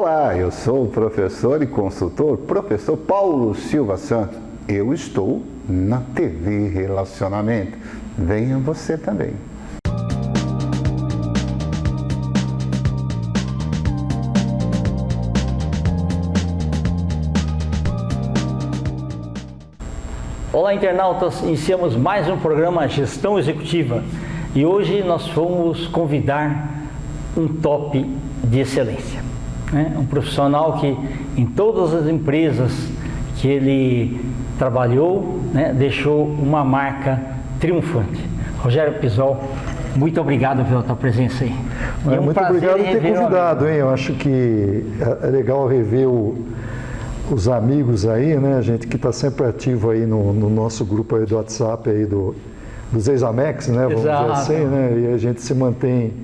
Olá, eu sou o professor e consultor, professor Paulo Silva Santos. Eu estou na TV Relacionamento. Venha você também. Olá, internautas! Iniciamos mais um programa Gestão Executiva e hoje nós vamos convidar um top de excelência, né? Um profissional que em todas as empresas que ele trabalhou, né, deixou uma marca triunfante. Rogério Pisol, muito obrigado pela tua presença aí. Muito obrigado por ter convidado, hein? Eu acho que é legal rever os amigos aí, né? A gente que está sempre ativo aí no nosso grupo aí do WhatsApp aí dos ex-Amex, né? Vamos dizer assim, né? E a gente se mantém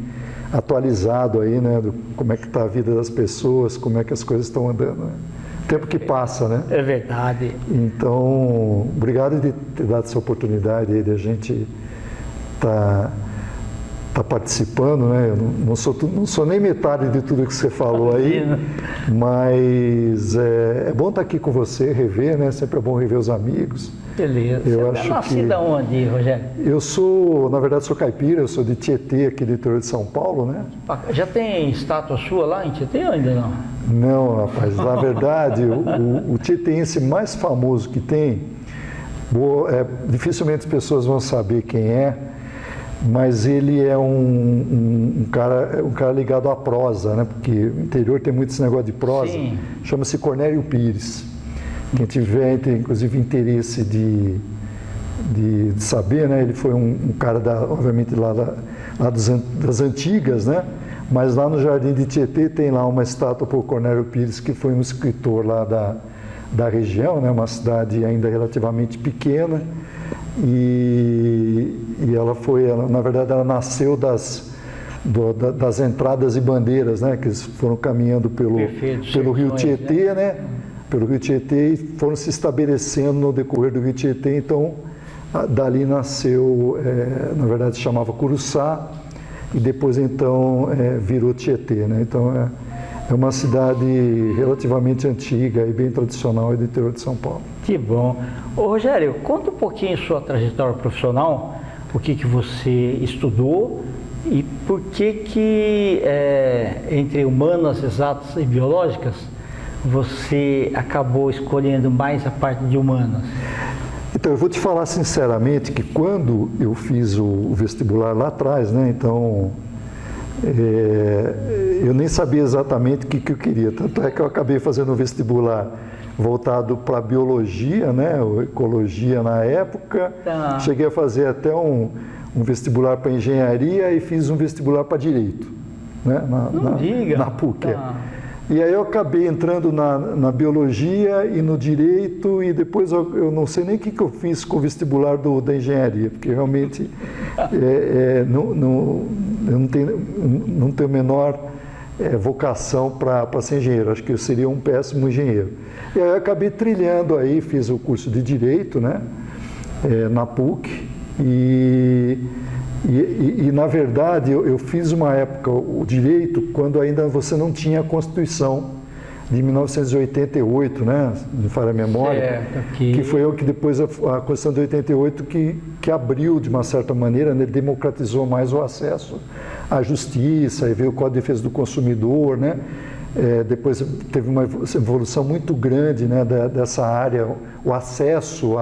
atualizado aí, né? Como é que está a vida das pessoas, como é que as coisas estão andando, né? O tempo que passa, né? É verdade. Então, obrigado de ter dado essa oportunidade aí de a gente tá participando, né? Eu não sou nem metade de tudo que você falou aí, mas é bom estar aqui com você, rever, né? Sempre é bom rever os amigos. Beleza. Você é nascido aonde, Rogério? Eu sou, na verdade, sou caipira, eu sou de Tietê, aqui do interior de São Paulo, né? Já tem estátua sua lá em Tietê ou ainda não? Não, rapaz, na verdade, o tietêense mais famoso que tem, dificilmente as pessoas vão saber quem é, mas ele é um cara ligado à prosa, né? Porque o interior tem muito esse negócio de prosa. Chama-se Cornélio Pires. Quem tiver, inclusive, interesse de saber, né? Ele foi um cara, obviamente, lá das antigas, né? Mas lá no Jardim de Tietê tem lá uma estátua para o Cornélio Pires, que foi um escritor lá da região, né? Uma cidade ainda relativamente pequena. E na verdade, ela nasceu das entradas e bandeiras, né? Que eles foram caminhando pelo Rio Tietê, né? Pelo Rio Tietê e foram se estabelecendo no decorrer do Rio Tietê. Então, dali nasceu, na verdade, se chamava Curuçá e depois, então, virou Tietê, né? Então, é uma cidade relativamente antiga e bem tradicional do interior de São Paulo. Que bom. Ô, Rogério, conta um pouquinho sua trajetória profissional, o que você estudou e por que entre humanas, exatas e biológicas, você acabou escolhendo mais a parte de humanas? Então, eu vou te falar sinceramente que quando eu fiz o vestibular lá atrás, né, então, eu nem sabia exatamente o que eu queria, tanto é que eu acabei fazendo um vestibular voltado para biologia, né, ou ecologia na época. Cheguei a fazer até um vestibular para engenharia e fiz um vestibular para direito, né, na PUC. E aí eu acabei entrando na biologia e no direito e depois eu não sei nem o que eu fiz com o vestibular da engenharia, porque realmente eu não tenho a menor vocação para ser engenheiro, acho que eu seria um péssimo engenheiro. E aí eu acabei trilhando aí, fiz o curso de Direito, né, na PUC, e na verdade eu fiz uma época o Direito quando ainda você não tinha a Constituição de 1988, né, me falha a memória, que foi o que depois a Constituição de 88 que abriu de uma certa maneira, né, democratizou mais o acesso à justiça, e veio o Código de Defesa do Consumidor, né? Depois teve uma evolução muito grande, né, dessa área, o acesso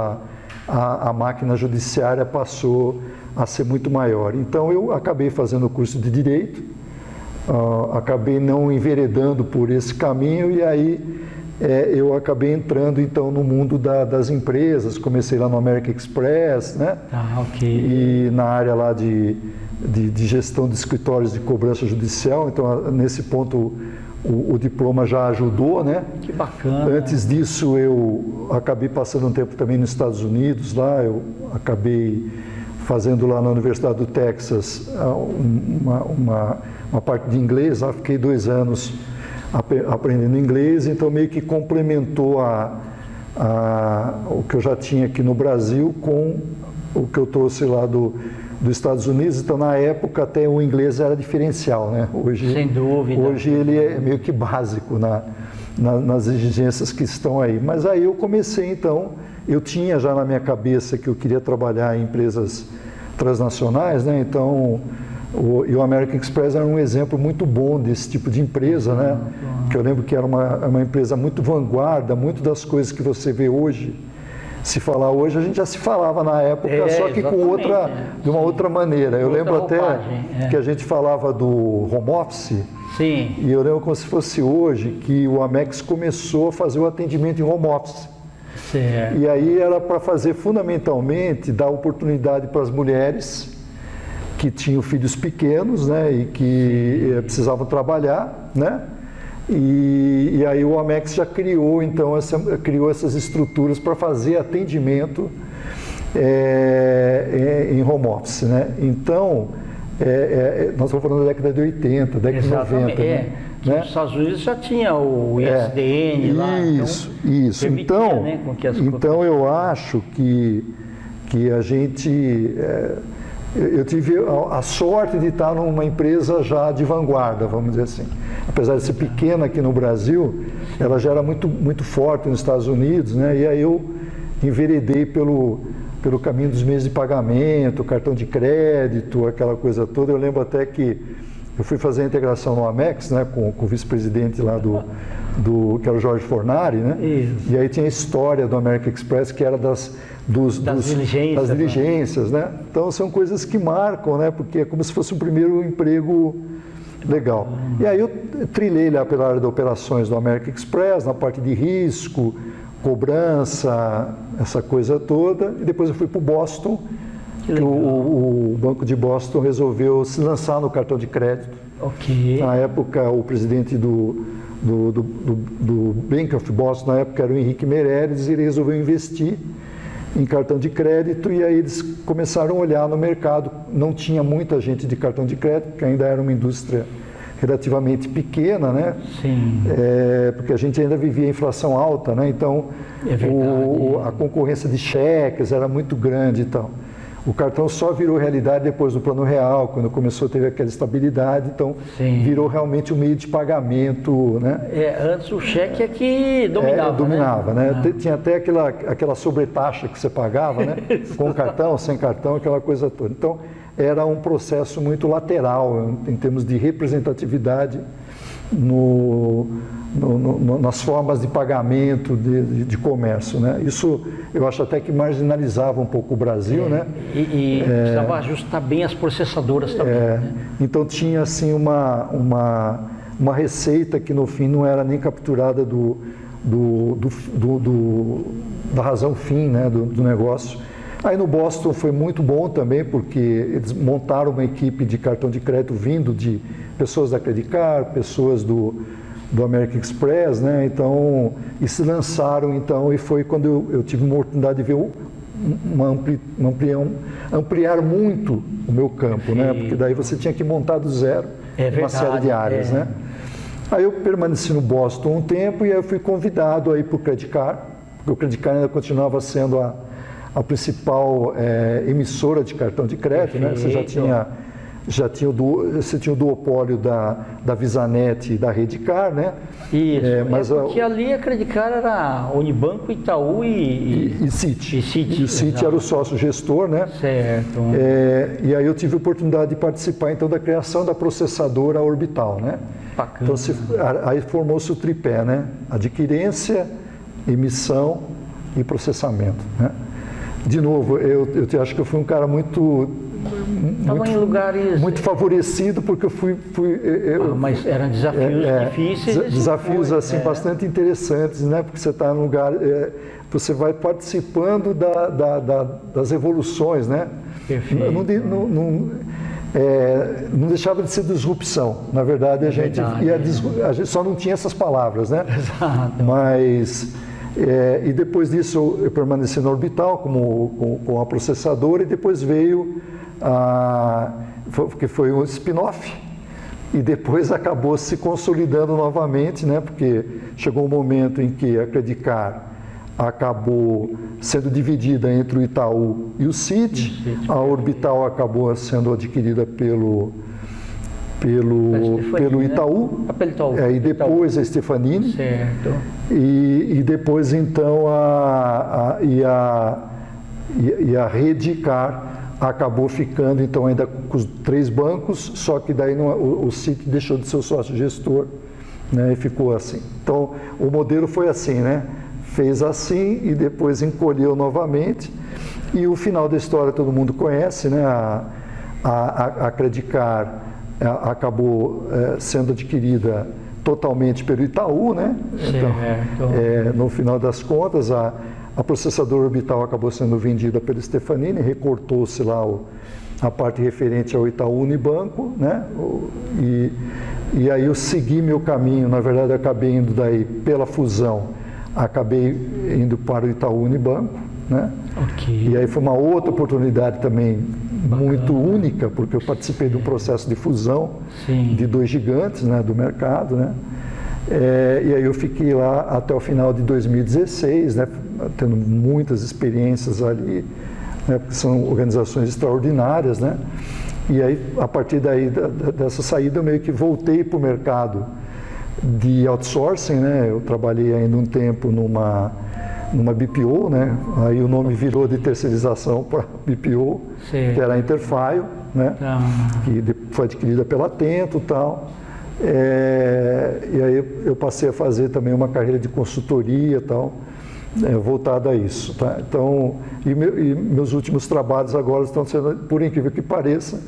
à máquina judiciária passou a ser muito maior. Então eu acabei fazendo o curso de Direito, acabei não enveredando por esse caminho e aí eu acabei entrando então no mundo das empresas, comecei lá no American Express, né? E na área lá de gestão de escritórios de cobrança judicial, então nesse ponto o diploma já ajudou, né? Que bacana. Antes disso eu acabei passando um tempo também nos Estados Unidos, lá eu acabei fazendo lá na Universidade do Texas uma parte de inglês, lá fiquei 2 anos aprendendo inglês, então meio que complementou o que eu já tinha aqui no Brasil com o que eu trouxe lá dos Estados Unidos, então na época até o inglês era diferencial, né? Hoje, sem dúvida. Hoje ele é meio que básico nas exigências que estão aí. Mas aí eu comecei então, eu tinha já na minha cabeça que eu queria trabalhar em empresas transnacionais, né? Então o American Express era um exemplo muito bom desse tipo de empresa, né? Que eu lembro que era uma empresa muito vanguarda, muito das coisas que você vê hoje. Se falar hoje, a gente já se falava na época, só que de uma outra maneira. Eu lembro até que a gente falava do home office, sim. E eu lembro como se fosse hoje, que o Amex começou a fazer o atendimento em home office. Certo. E aí era para fazer fundamentalmente, dar oportunidade para as mulheres que tinham filhos pequenos, né, e que precisavam trabalhar, né? E aí o Amex já criou, então, criou essas estruturas para fazer atendimento em home office, né? Então, nós estamos falando da década de 80, década de 90, né? Nos Estados Unidos já tinha o ISDN lá. Isso. Permitia, então, né, com que as então eu acho que a gente... eu tive a sorte de estar numa empresa já de vanguarda, vamos dizer assim. Apesar de ser pequena aqui no Brasil, ela já era muito, muito forte nos Estados Unidos, né? E aí eu enveredei pelo caminho dos meios de pagamento, cartão de crédito, aquela coisa toda. Eu lembro até que eu fui fazer a integração no Amex, né, com o vice-presidente lá que era o Jorge Fornari, né? Isso. E aí tinha a história do American Express, que era das diligências, né? Então são coisas que marcam, né? Porque é como se fosse um primeiro emprego legal. E aí eu trilhei lá pela área de operações do American Express, na parte de risco, cobrança, essa coisa toda. E depois eu fui para o Boston, que o Banco de Boston resolveu se lançar no cartão de crédito. Ok. Na época, o presidente do Bank of Boston, na época, era o Henrique Meirelles, e ele resolveu investir em cartão de crédito, e aí eles começaram a olhar no mercado. Não tinha muita gente de cartão de crédito, porque ainda era uma indústria relativamente pequena, né? Sim. Porque a gente ainda vivia inflação alta, né? Então, a concorrência de cheques era muito grande e tal. O cartão só virou realidade depois do Plano Real, quando começou a ter aquela estabilidade, então virou realmente um meio de pagamento, né? Antes o cheque é que dominava, dominava, né? Tinha até aquela sobretaxa que você pagava, né? Com cartão, sem cartão, aquela coisa toda. Então, era um processo muito lateral em termos de representatividade nas formas de pagamento de comércio, né? Isso eu acho até que marginalizava um pouco o Brasil, né? E precisava ajustar bem as processadoras também. Né? Então tinha assim uma receita que no fim não era nem capturada da razão fim, né? do negócio. Aí no Boston foi muito bom também, porque eles montaram uma equipe de cartão de crédito vindo de pessoas da Credit Card, pessoas do American Express, né? Então, e se lançaram, então, e foi quando eu tive uma oportunidade de ver ampliar muito o meu campo, né? Porque daí você tinha que montar do zero uma série de áreas, né? Aí eu permaneci no Boston um tempo, e aí eu fui convidado aí para o Credit Card, porque o Credit Card ainda continuava sendo a principal emissora de cartão de crédito, né? Você você tinha o duopólio da Visanet e da Redecard, né? Isso, porque ali a Credicard era Unibanco, Itaú e Citi. E o Citi era o sócio gestor, né? Certo. E aí eu tive a oportunidade de participar então da criação da processadora Orbital, né? Bacana. Então aí formou-se o tripé, né? Adquirência, emissão e processamento, né? De novo, eu acho que eu fui um cara muito favorecido, porque eu fui mas eram desafios difíceis. Desafios assim bastante interessantes, né? Porque você está num lugar, você vai participando das evoluções, né? Perfeito. Não deixava de ser disrupção. Na verdade, a gente só não tinha essas palavras, né? Exato. Mas e depois disso eu permaneci na Orbital com a processadora, e depois veio que foi um spin-off, e depois acabou se consolidando novamente, né? Porque chegou um momento em que a Credit Card acabou sendo dividida entre o Itaú e o CIT. A Orbital acabou sendo adquirida pelo Itaú, né? E depois a Stefanini. Certo. E depois então a Reddicar acabou ficando então ainda com os 3 bancos, só que daí o CIT deixou de ser o sócio gestor, né, e ficou assim. Então o modelo foi assim, né? Fez assim e depois encolheu novamente, e o final da história todo mundo conhece, né? A Credicar acabou sendo adquirida totalmente pelo Itaú, né? Então, no final das contas, a processadora Orbital acabou sendo vendida pela Stefanini, recortou-se lá a parte referente ao Itaú Unibanco, né? E aí eu segui meu caminho, na verdade eu acabei indo daí pela fusão, acabei indo para o Itaú Unibanco, né? Okay. E aí foi uma outra oportunidade também muito única, porque eu participei de um processo de fusão de 2 gigantes, né, do mercado, né? E aí eu fiquei lá até o final de 2016, né, tendo muitas experiências ali, né, porque são organizações extraordinárias, né? E aí, a partir daí, dessa saída, eu meio que voltei para o mercado de outsourcing, né? Eu trabalhei ainda um tempo numa BPO, né? Aí o nome virou de terceirização para BPO, que era a Interfile, né? Que foi adquirida pela Atento e tal. E aí eu passei a fazer também uma carreira de consultoria e tal, voltada a isso, tá? Então, meus últimos trabalhos agora estão sendo, por incrível que pareça,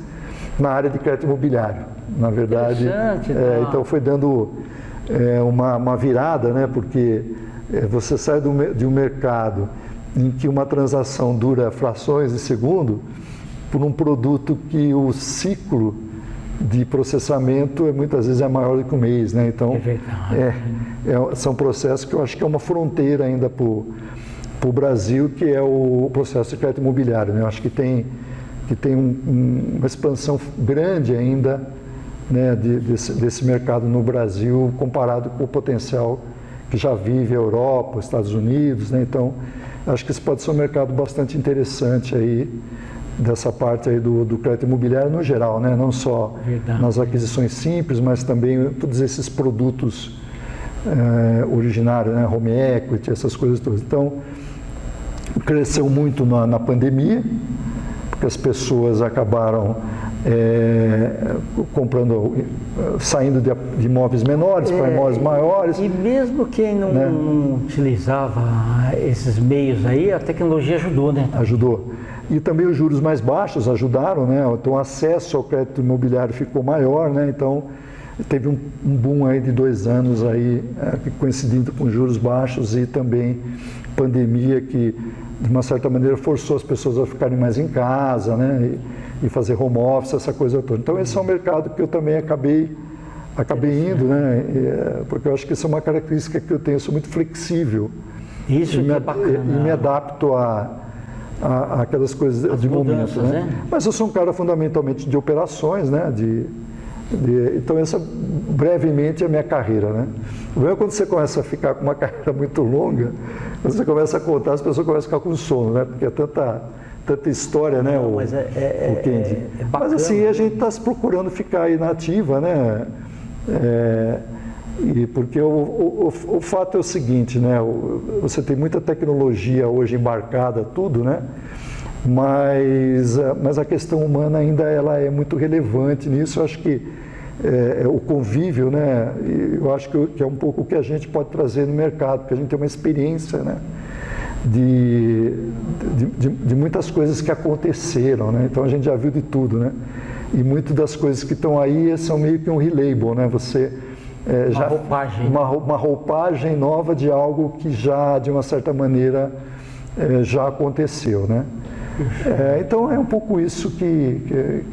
na área de crédito imobiliário. Na verdade, então foi dando uma virada, né? Porque você sai de um mercado em que uma transação dura frações de segundo por um produto que o ciclo de processamento muitas vezes é maior do que um mês, né? Então, são processos que eu acho que é uma fronteira ainda para o Brasil, que é o processo de crédito imobiliário, né? Eu acho que tem uma expansão grande ainda, né, desse mercado no Brasil, comparado com o potencial que já vive a Europa, os Estados Unidos, né? Então, acho que esse pode ser um mercado bastante interessante aí, dessa parte aí do crédito imobiliário no geral, né? Não só nas aquisições simples, mas também todos esses produtos originários, né? Home equity, essas coisas todas. Então, cresceu muito na pandemia, porque as pessoas acabaram saindo de imóveis menores para imóveis maiores. E mesmo quem não utilizava esses meios aí, a tecnologia ajudou, né? Ajudou. E também os juros mais baixos ajudaram, né? Então o acesso ao crédito imobiliário ficou maior, né? Então teve um boom aí de 2 anos aí, coincidindo com juros baixos e também pandemia que de uma certa maneira forçou as pessoas a ficarem mais em casa, né? E fazer home office, essa coisa toda. Então esse é um mercado que eu também acabei indo, né? Porque eu acho que isso é uma característica que eu tenho, eu sou muito flexível. Isso que é bacana. E me adapto aquelas coisas de momento, né? Mas eu sou um cara fundamentalmente de operações, né? Então essa brevemente é a minha carreira, né? O problema é quando você começa a ficar com uma carreira muito longa, quando você começa a contar, as pessoas começam a ficar com sono, né? Porque é tanta história, né? Mas assim, a gente está se procurando ficar aí na ativa, né? Porque o fato é o seguinte, né? Você tem muita tecnologia hoje embarcada, tudo, né? Mas a questão humana ainda ela é muito relevante nisso. Eu acho que o convívio, né? Eu acho que é um pouco o que a gente pode trazer no mercado, porque a gente tem uma experiência, né? De muitas coisas que aconteceram, né? Então a gente já viu de tudo, né? E muitas das coisas que estão aí são meio que um relabel, né? Você uma roupagem nova de algo que já, de uma certa maneira, já aconteceu, né? Então é um pouco isso que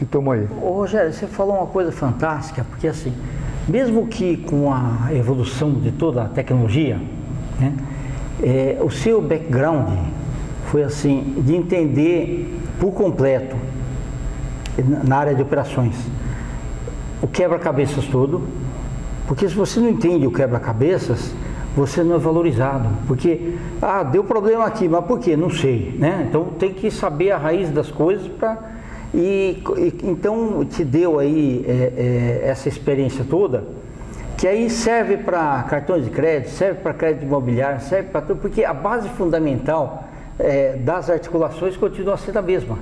estamos aí. Ô, Rogério, você falou uma coisa fantástica, porque assim, mesmo que com a evolução de toda a tecnologia, né, o seu background foi assim, de entender por completo, na área de operações, o quebra-cabeças todo, porque se você não entende o quebra-cabeças, você não é valorizado. Porque, deu problema aqui, mas por quê? Não sei, né? Então tem que saber a raiz das coisas para... Então te deu aí essa experiência toda, que aí serve para cartões de crédito, serve para crédito imobiliário, serve para tudo, porque a base fundamental das articulações continua sendo a mesma,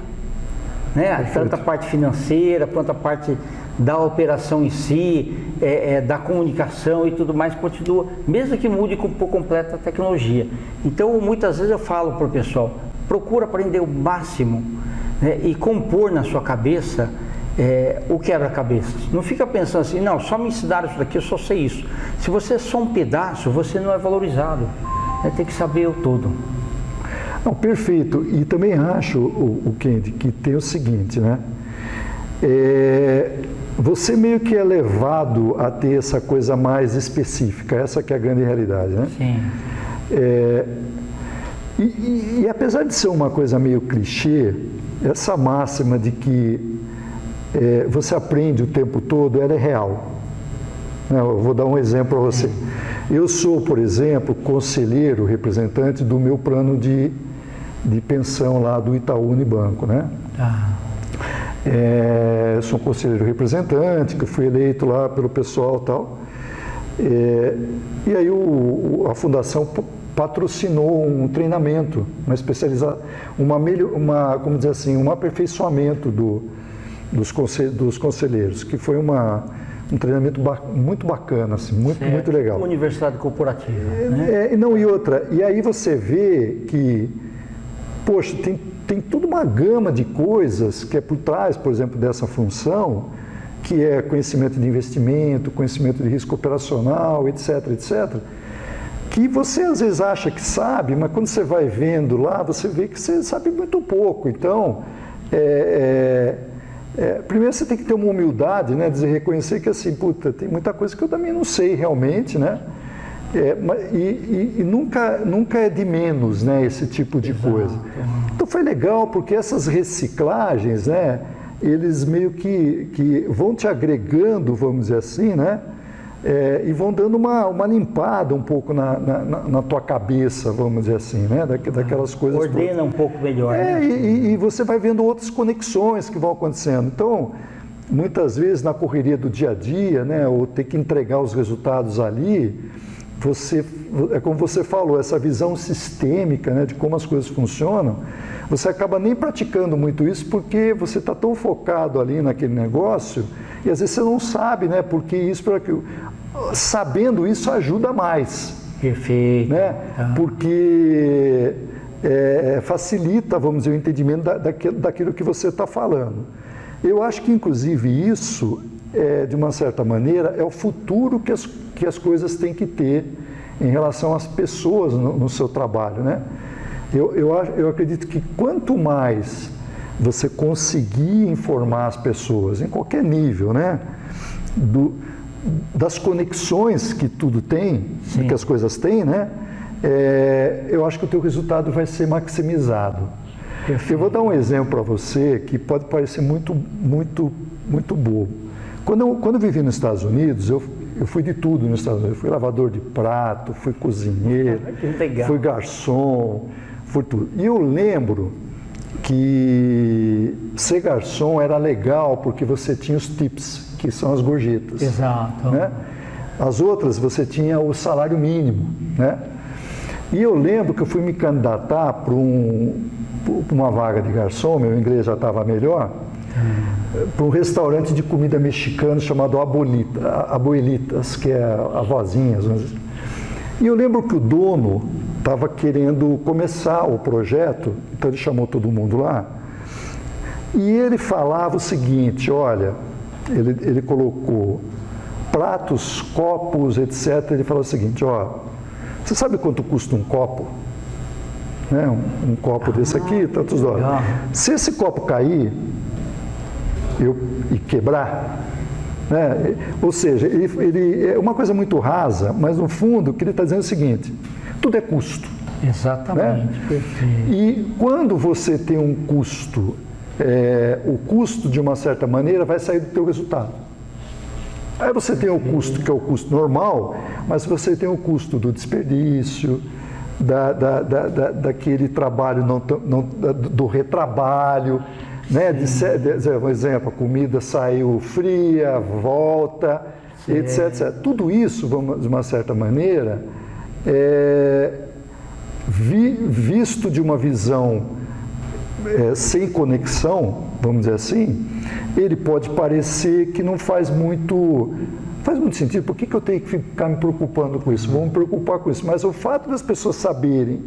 né? Tanto a parte financeira quanto a parte da operação em si, da comunicação e tudo mais continua, mesmo que mude por completo a tecnologia. Então muitas vezes eu falo para o pessoal, procura aprender o máximo, né, e compor na sua cabeça o quebra-cabeças. Não fica pensando assim, não, só me ensinaram isso daqui, eu só sei isso. Se você é só um pedaço, você não é valorizado, né? Tem que saber o todo. Não, perfeito. E também acho, o Kendi, que tem o seguinte, né? Você meio que é levado a ter essa coisa mais específica, essa que é a grande realidade, né? Sim. E apesar de ser uma coisa meio clichê, essa máxima de que você aprende o tempo todo, ela é real. Eu vou dar um exemplo para você. Eu sou, por exemplo, conselheiro, representante do meu plano de pensão lá do Itaú Unibanco, né? Eu sou um conselheiro representante, que fui eleito lá pelo pessoal e tal. E aí a fundação patrocinou um treinamento, uma especialização, como dizer assim, um aperfeiçoamento dos conselheiros, que foi um treinamento muito bacana, assim, muito legal. Universidade corporativa, né? E aí você vê que, poxa, tem toda uma gama de coisas que é por trás, por exemplo, dessa função, que é conhecimento de investimento, conhecimento de risco operacional, etc., que você às vezes acha que sabe, mas quando você vai vendo lá, você vê que você sabe muito pouco. Então, primeiro você tem que ter uma humildade, né, de reconhecer que assim, tem muita coisa que eu também não sei realmente, né? E nunca é de menos, né, esse tipo de coisa. Então foi legal porque essas reciclagens, né, eles meio que vão te agregando, vamos dizer assim, né? E vão dando uma limpada um pouco na tua cabeça, vamos dizer assim, né? Daquelas coisas. Ordena todas. Um pouco melhor. Né? E você vai vendo outras conexões que vão acontecendo. Então, muitas vezes na correria do dia a dia, né? Ou ter que entregar os resultados ali, como você falou, essa visão sistêmica, né? De como as coisas funcionam, você acaba nem praticando muito isso porque você está tão focado ali naquele negócio e às vezes você não sabe, né? Porque isso, por aquilo. Sabendo isso ajuda mais. Perfeito. Né? Porque facilita, vamos dizer, o entendimento daquilo que você está falando. Eu acho que, inclusive, isso, de uma certa maneira, é o futuro que as coisas têm que ter em relação às pessoas no seu trabalho, né? Eu acredito que quanto mais você conseguir informar as pessoas, em qualquer nível, né? Das conexões que tudo tem, que as coisas têm, né? Eu acho que o teu resultado vai ser maximizado. Perfeito. Eu vou dar um exemplo para você que pode parecer muito bobo. Quando eu vivi nos Estados Unidos, eu fui de tudo nos Estados Unidos. Eu fui lavador de prato, fui cozinheiro, fui garçom, fui tudo. E eu lembro que ser garçom era legal porque você tinha os tips, que são as gorjetas. Exato. Né? As outras você tinha o salário mínimo, né? E eu lembro que eu fui me candidatar para uma vaga de garçom, meu inglês já estava melhor, para um restaurante de comida mexicana chamado Abuelitas, que é a vozinha. E eu lembro que o dono estava querendo começar o projeto, então ele chamou todo mundo lá, e ele falava o seguinte, olha, ele colocou pratos, copos, etc. Ele falou o seguinte, ó, você sabe quanto custa um copo? Né? Um copo desse aqui, tantos dólares. Se esse copo cair e quebrar, né? Ou seja, ele é uma coisa muito rasa, mas no fundo o que ele está dizendo é o seguinte, tudo é custo. Exatamente, né? Perfeito. E quando você tem um custo, o custo de uma certa maneira vai sair do teu resultado. Aí você tem o custo, que é o custo normal, mas você tem o custo do desperdício, daquele trabalho, do retrabalho, né? Por exemplo, a comida saiu fria, volta, etc. Tudo isso, de uma certa maneira, visto de uma visão sem conexão, vamos dizer assim, ele pode parecer que não faz muito sentido. Por que eu tenho que ficar me preocupando com isso? Vou me preocupar com isso. Mas o fato das pessoas saberem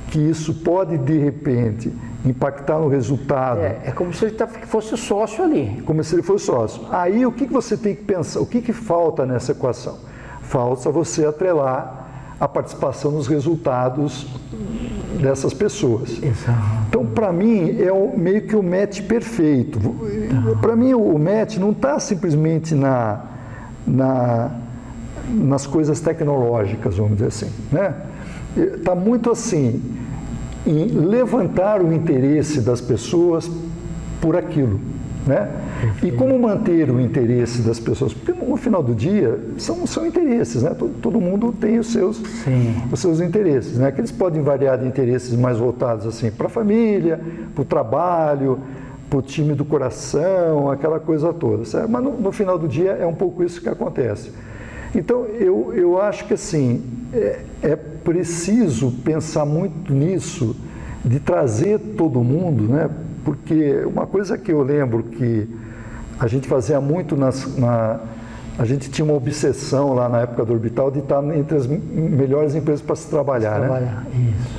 que isso pode, de repente, impactar no resultado... É como se ele fosse sócio ali. Como se ele fosse sócio. Aí, o que você tem que pensar? O que falta nessa equação? Falta você atrelar a participação nos resultados dessas pessoas. Exato. Então, para mim, é meio que o match perfeito. Para mim, o match não está simplesmente nas coisas tecnológicas, vamos dizer assim, né? Está muito assim, em levantar o interesse das pessoas por aquilo, né? E como manter o interesse das pessoas? Porque no final do dia são interesses, né? Todo mundo tem os seus interesses, né? Que eles podem variar de interesses mais voltados assim para a família, para o trabalho, para o time do coração, aquela coisa toda, certo? Mas no final do dia é um pouco isso que acontece. Então eu acho que assim é preciso pensar muito nisso, de trazer todo mundo, né? Porque uma coisa que eu lembro que a gente fazia muito a gente tinha uma obsessão lá na época do Orbital de estar entre as melhores empresas para se trabalhar, né? Isso.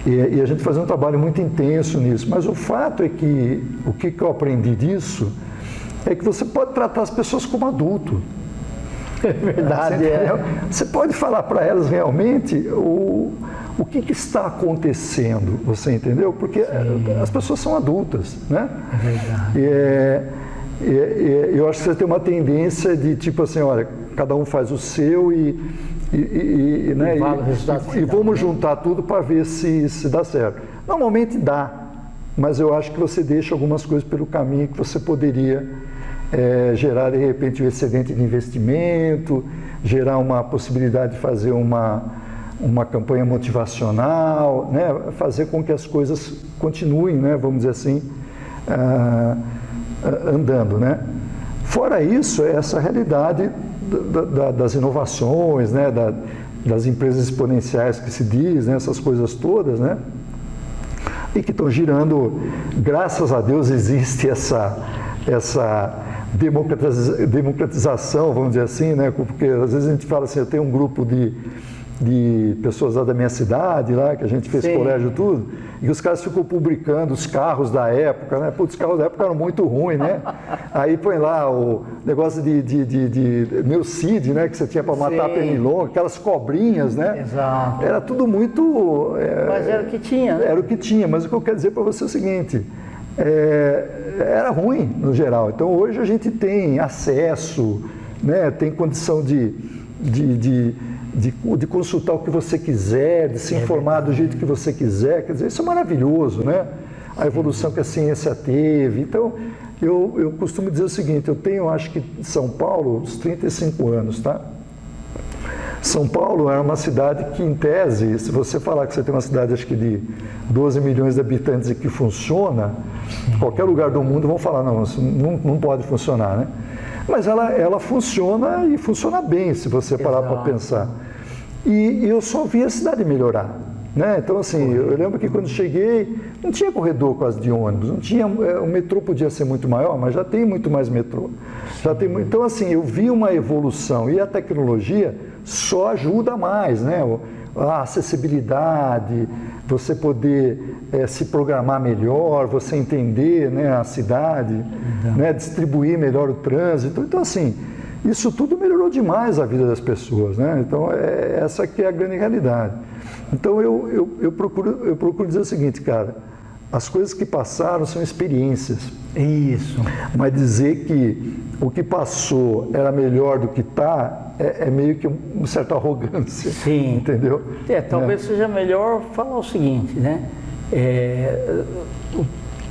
E a gente fazia um trabalho muito intenso nisso. Mas o fato é que, o que eu aprendi disso, é que você pode tratar as pessoas como adulto. É verdade, Você pode falar para elas realmente o que está acontecendo, você entendeu? Porque as pessoas são adultas, né? É verdade. Eu acho que você tem uma tendência de tipo assim, olha, cada um faz o seu né, e vamos juntar tudo para ver se dá certo. Normalmente dá, mas eu acho que você deixa algumas coisas pelo caminho que você poderia gerar de repente um excedente de investimento, gerar uma possibilidade de fazer uma campanha motivacional, né, fazer com que as coisas continuem, né, vamos dizer assim, andando, né? Fora isso, é essa realidade das inovações, né? Das empresas exponenciais que se diz, né? Essas coisas todas, né? E que estão girando, graças a Deus existe essa democratização, vamos dizer assim, né? Porque às vezes a gente fala assim, eu tenho um grupo de pessoas lá da minha cidade, lá, que a gente fez colégio e tudo, e os caras ficam publicando os carros da época, né? Putz, os carros da época eram muito ruins, né? Aí põe lá o negócio de Neucid, né? Que você tinha para matar pernilongo, aquelas cobrinhas, né? Exato. Era tudo muito... mas era o que tinha, né? Era o que tinha, mas o que eu quero dizer para você é o seguinte, era ruim no geral. Então hoje a gente tem acesso, né? Tem condição de consultar o que você quiser, de se informar do jeito que você quiser, quer dizer, isso é maravilhoso, né? A evolução que a ciência teve. Então, eu costumo dizer o seguinte, eu tenho, acho que em São Paulo, uns 35 anos, tá? São Paulo era uma cidade que, em tese, se você falar que você tem uma cidade, acho que de 12 milhões de habitantes e que funciona, em qualquer lugar do mundo vão falar, não, isso não pode funcionar, né? Mas ela funciona e funciona bem, se você parar para pensar. E eu só vi a cidade melhorar, né? Então, assim, eu lembro que quando cheguei, não tinha corredor quase de ônibus, não tinha, o metrô podia ser muito maior, mas já tem muito mais metrô. Então, assim, eu vi uma evolução e a tecnologia só ajuda mais, né? A acessibilidade, você poder se programar melhor, você entender, né, a cidade, né, distribuir melhor o trânsito. Então, assim, isso tudo melhorou demais a vida das pessoas, né? Então, essa que é a grande realidade. Então, eu procuro dizer o seguinte, cara, as coisas que passaram são experiências. Isso. Mas dizer que o que passou era melhor do que está, é meio que uma certa arrogância. Sim. Entendeu? Talvez seja melhor falar o seguinte, né?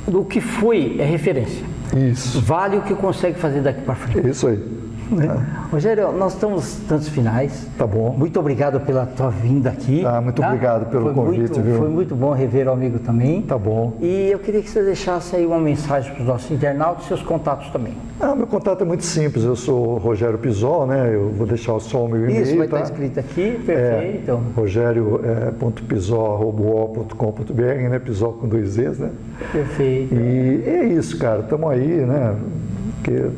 O que foi é referência. Isso. Vale o que consegue fazer daqui para frente. Isso aí. Rogério, nós estamos tantos finais. Tá bom. Muito obrigado pela tua vinda aqui. Muito obrigado pelo convite, viu? Foi muito bom rever o amigo também. Tá bom. E eu queria que você deixasse aí uma mensagem para os nossos internautas e seus contatos também. Meu contato é muito simples. Eu sou Rogério Pisol, né? Eu vou deixar só o meu e-mail. Isso vai estar escrito aqui, perfeito. Rogério.pisol@com.br, né? Pisol com 2 Z's, né? Perfeito. E é isso, cara. Estamos aí, né? Porque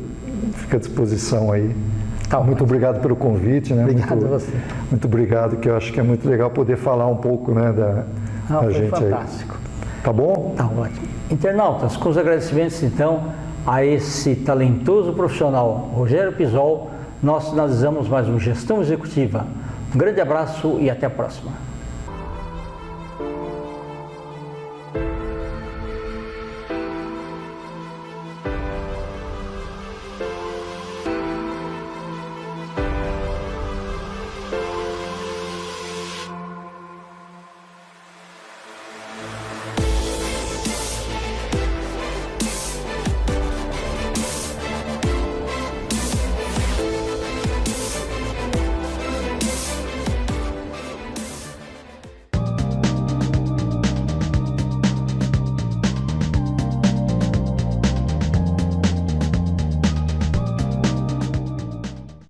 fica à disposição aí. Tá, muito obrigado pelo convite, né? Obrigado a você. Muito obrigado, que eu acho que é muito legal poder falar um pouco, né, da gente fantástico. aí. Tá bom? Tá ótimo. Internautas, com os agradecimentos então a esse talentoso profissional Rogério Pisol, nós finalizamos mais um Gestão Executiva. Um grande abraço e até a próxima.